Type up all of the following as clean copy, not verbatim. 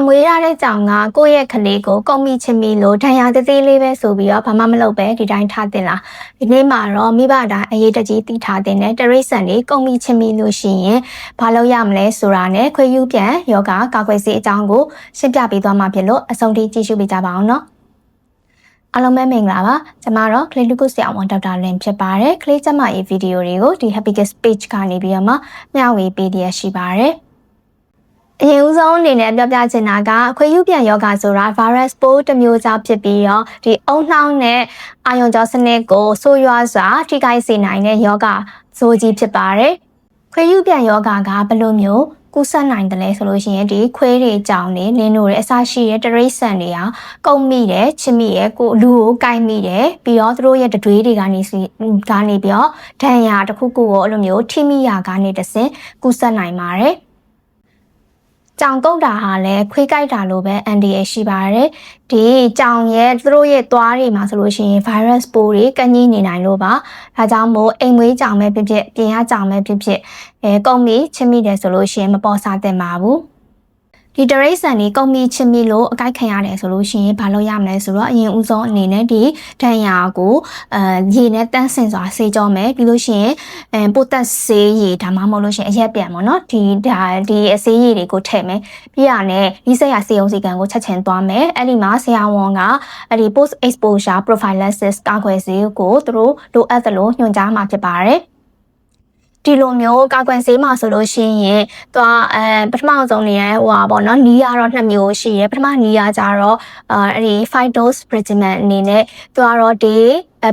မွေးရတဲ့ကြောင်ကကိုယ့်ရဲ့ကလေးကိုကုံမိချင်မိလို့ဒဏ်ရာသေးသေးလေးပဲဆိုပြီးတော့ဘာမှမလုပ်ပဲဒီတိုင်းထားတင်လားဒီနေ့မှာတော့မိဘတိုင်းအရေးတကြီးတီးထားတင်တဲ့တရိတ်ဆန်လေးကုံမိချင်မိလို့ရှိရင်ဘာလုပ်ရမလဲဆိုတာနဲ့ခွေးယူပြန်ယောဂကာကွယ်ဆေးအကြောင်းကိုရှင်းပြပေးသွားမှာဖြစ်လို့အဆုံးထိကြည့်ရှုပေးကြပါအောင်နော်အားလုံးပဲမင်္ဂလာပါကျွန်မတော့ Clay Lucas ဆရာဝန်ဒေါက်တာလင်ဖြစ်ပါတယ် Clay ကျမရေးဗီဒီယိုတွေကိုဒီ Happy Kids page ကနေပြီးတော့မှမျှဝေပေးရရှိပါတယ်အရင်ဦးဆုံးအနေနဲ့ပြောပြချင်တာကခွေးယူပြန်ယောဂဆိုတာ virus ပိုးတစ်မျိုးကြောင့်ဖြစ်ပြီးတော့ဒီအုံနှောင်းနဲ့အာရုံကြောစနစ်ကိုဆိုးရွားစွာထိခိုက်စေနိုင်တဲ့ယောဂဆိုးကြီးဖြစ်ပါတယ်။ခွေးယူပြန်ယောဂကဘယ်လိုမျိုးကူးစက်နိုင်တယ်လဲဆိုလို့ရှိရင်ဒီခွေးတွေကြောင်နေလင်းတို့ရဲ့အစရှိတဲ့တရိတ်ဆန်တွေဟာကုတ်မိတယ်ချစ်မိတယ်ကိုလူကိုကိုက်မိတယ်ပြီးတော့သူတို့ရဲ့တတွေးတွေကနေပြီးတော့ဒဏ်ရာတစ်ခုခုကိုအဲ့လိုမျိုးထိမိရာကနေတဆင့်ကူးစက်နိုင်ပါတယ်။ကြောင်ကုတ်တာဟာလည်းခွေးကြိုက်တာလိုပဲအန်ဒီရရှိပါတယ်ဒီကြောင်ရဲ့သူတို့ရဲ့သွားတွေမှာဆိုလို့ရှိရင် virus ပိုးတွေကညှိနေနိုင်လို့ပါဒါကြောင့်မို့အိမ်မွေးကြောင်ပဲဖြစ်ဖြစ်ပြင်ရကြောင်ပဲဖြစ်ဖြစ်ကုံမိချစ်မိတယ်ဆိုလို့ရှိရင်မပေါ်စားသင့်ပါဘူးဒီတရိတ်ဆန်လေးကုံမိချစ်မိလို့အကိုက်ခံရတယ်ဆိုလို့ရှိရင်ဘာလုပ်ရမလဲဆိုတော့အရင်ဦးဆုံးအနေနဲ့ဒီဒဏ်ရာကိုရေနဲ့တန်းစင်စွာဆေးကြောမယ်ပြီးလို့ရှိရင်ပိုတက်ဆေးရည်ဒါမှမဟုတ်လို့ရှိရင်အရက်ပြန်ပေါ့နော်ဒီအဆေးရည်တွေကိုထည့်မယ်ပြီးရနဲ့ဒီဆက်ရဆေးရုံစီကံကိုချက်ချင်းသွားမယ်အဲ့ဒီမှာဆရာဝန်ကအဲ့ဒီ post exposure prophylaxis ကာကွယ်ဆေးကိုသူတို့လိုအပ်သလိုညွှန်ကြားမှာဖြစ်ပါတယ်ဒီလိုမျိုးကာကွယ်ဆေးမှာဆိုလို့ရှိရင်သွားပထမဆုံးနေရဟိုပါပေါ့နော်နီးရတော့2မျိုးရှိရယ်ပထမနီးရကြတော့အဲ့ဒီ 5 dose regimen အနေနဲ့သူကတော့ဒီ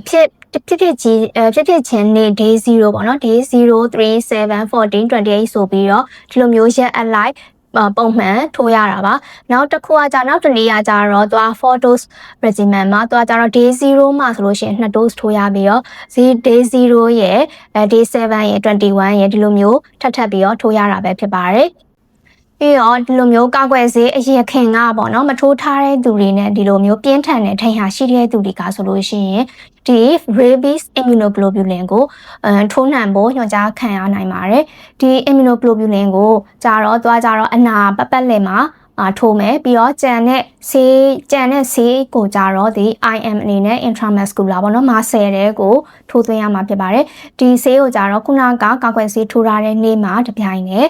ဖြစ်ချင်းနေ day 0ပေါ့နော် day 0 3 7 14 28ဆိုပြီးတော့ဒီလိုမျိုးရက်အလိုက်ပုံမှန်ထိုးရတာပါနောက်တစ်ခုကကြာနောက်တစ်နေ့ကကြာတော့သွား4 dose regimen မှာသွားကြတော့ day 0မှာဆိုလို့ရှိရင်2 dose ထိုးရပြီးတော့ day 0ရဲ့day 7ရဲ့21ရဲ့ဒီလိုမျိုးထပ်ပြီးတော့ထိုးရတာပဲဖြစ်ပါတယ်ပြီးတော့ဒီလိုမျိုးကာကွယ်ဆေးအရင်ခင်ကပေါ့နော်မထိုးထားတဲ့သူတွေနဲ့ဒီလိုမျိုးပြင်းထန်တဲ့ထိန်ဟာရှိတဲ့သူတွေကဆိုလို့ရှိရင်ဒီ rabies immunoglobulin ကိုထိုးနှံဖို့ညွှန်ကြားခံရနိုင်ပါတယ်ဒီ immunoglobulin ကိုကြတော့အနာပတ်လည်မှာထိုးမယ်ပြီးတော့ကြံတဲ့ဆေးကိုကြတော့ဒီ IM အနေနဲ့ intramuscular ပေါ့နော်မာဆယ်တဲ့ကိုထိုးသွင်းရမှာဖြစ်ပါတယ်ဒီဆေးကိုကြတော့ခုနကကာကွယ်ဆေးထိုးထားတဲ့နေ့မှာတပြိုင်နဲ့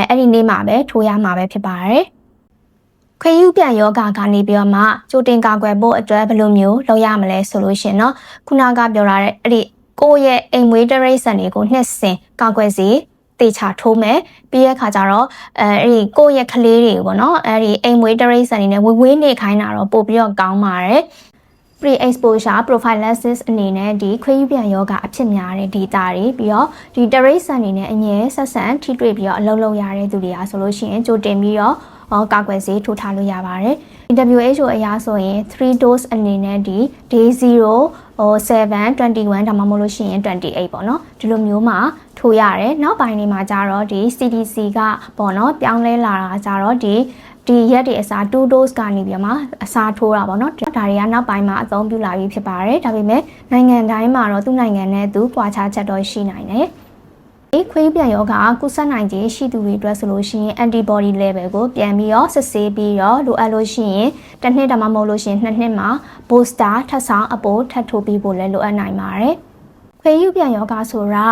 အဲ့ဒီနေ့မှာပဲထိုးရမှာပဲဖြစ်ပါတယ်ခွေးယူပြန်ယောဂကနေပြီးတော့မှကြိုတင်ကာကွယ်ဖို့အတွက်ဘယ်လိုမျိုးလုပ်ရမလဲဆိုလို့ရှင်เนาะခုနကပြောထားတဲ့အဲ့ဒီကိုယ့်ရဲ့အိမ်မွေးတရိတ်ဆန်တွေကိုနှစ်စဉ်ကာကွယ်ဆေးတေချာထိုးမယ်ပြီးတဲ့အခါကျတော့အဲ့ဒီကိုယ့်ရဲ့ကလေးတွေပေါ့နော်အဲ့ဒီအိမ်မွေးတရိတ်ဆန်တွေနဲ့ဝေးနေခိုင်းတာတော့ပို့ပြီးတော့ကောင်းပါတယ် pre exposure prophylaxis အနေနဲ့ဒီခွေးယူပြန်ယောဂအဖြစ်များတဲ့ data တွေပြီးတော့ဒီတရိတ်ဆန်တွေနဲ့အငြင်းဆက်ဆံထိတွေ့ပြီးတော့အလုပ်လုပ်ရတဲ့သူတွေအားဆိုလို့ရှိရင်ကြိုတင်ပြီးတော့ကာကွယ်ဆေးထိုးထားလို့ရပါတယ် WHO အရာဆိုရင်3 dose အနေနဲ့ဒီ day 0 7 21ဒါမှမဟုတ်လို့ရှိရင်28ပေါ့နော်ဒီလိုမျိုးမှာထိုးရတယ်နောက်ပိုင်းတွေမှာကြတော့ဒီ CDC ကပေါ့နော်ပြောင်းလဲလာတာကြတော့ဒီရက်တွေအစား2 dose ကနေပြီးမှအစားထိုးတာပေါ့နော်ဒါတွေကနောက်ပိုင်းမှာအသုံးပြုလာပြီးဖြစ်ပါတယ်ဒါပေမဲ့နိုင်ငံတိုင်းမှာတော့သူ့နိုင်ငံနဲ့သူကွာခြားချက်တော့ရှိနိုင်တယ်ခွေးပြန်ယောဂကူးစက်နိုင်ခြင်းရှိသူတွေအတွက်ဆိုလို့ရှိရင် antibody level ကိုပြန်ပြီးတော့စစ်ဆေးပြီးတော့လိုအပ်လို့ရှိရင်တစ်နှစ်ဒါမှမဟုတ်လို့ရှိရင်2နှစ်မှာ booster ထပ်ဆောင်အပိုးထပ်ထိုးပြီးဖို့လည်းလိုအပ်နိုင်ပါတယ်ခွေးယူပြန်ယောဂဆိုတာ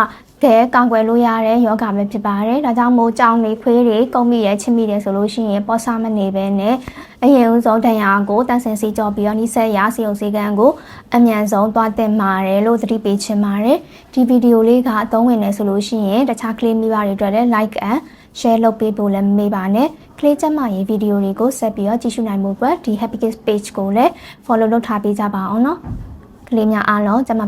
ကောင်းကွယ်လို့ရတဲ့ယောဂပဲဖြစ်ပါတယ်ဒါကြောင့်မို့ကြောင်နေခွေးတွေကုံမိရဲချစ်မိတယ်ဆိုလို့ရှိရင်ပေါ်ဆာမနေပဲနဲ့အရင်ဦးဆုံးဒဏ်ရာကိုတန်ဆင်စီကြောပြီးတော့နှိစက်ရစီယုံစီကံကိုအမြန်ဆုံးသွားတင်ပါတယ်လို့သတိပေးချင်ပါတယ်ဒီဗီဒီယိုလေးကအသုံးဝင်နေဆိုလို့ရှိရင်တခြားကလေးမိဘတွေအတွက်လည်း like and share လုပ်ပေးဖို့လည်းမမေ့ပါနဲ့ကလေးကျမရေးဗီဒီယိုတွေကိုဆက်ပြီးတော့ကြည့်ရှုနိုင်မှုအတွက်ဒီ Happy Kids page ကိုလည်း follow လုပ်ထားပေးကြပါအောင်နော်ကလေးများအားလုံးကျမ